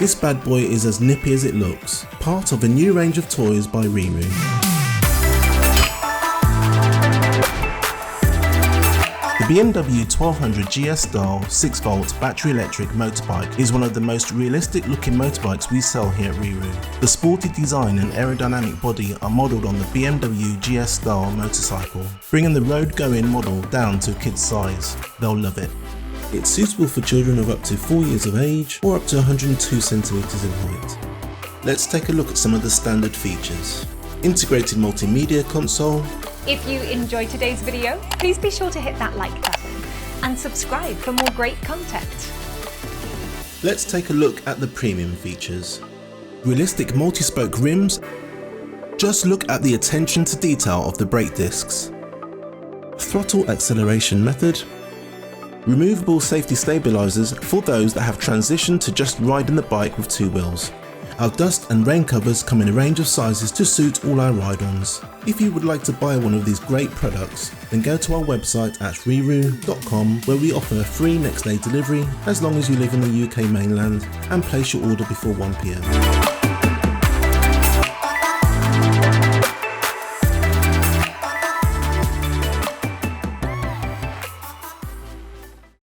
This bad boy is as nippy as it looks, part of a new range of toys by RiiRoo. The BMW 1200GS Style 6V battery electric motorbike is one of the most realistic looking motorbikes we sell here at RiiRoo. The sporty design and aerodynamic body are modelled on the BMW GS Style motorcycle, bringing the road-going model down to a kid's size. They'll love it. It's suitable for children of up to 4 years of age or up to 102 centimeters in height. Let's take a look at some of the standard features. Integrated multimedia console. If you enjoyed today's video, please be sure to hit that like button and subscribe for more great content. Let's take a look at the premium features. Realistic multispoke rims. Just look at the attention to detail of the brake discs. Throttle acceleration method. Removable safety stabilizers for those that have transitioned to just riding the bike with two wheels. Our dust and rain covers come in a range of sizes to suit all our ride-ons. If you would like to buy one of these great products, then go to our website at RiiRoo.com, where we offer free next day delivery as long as you live in the UK mainland and place your order before 1 PM.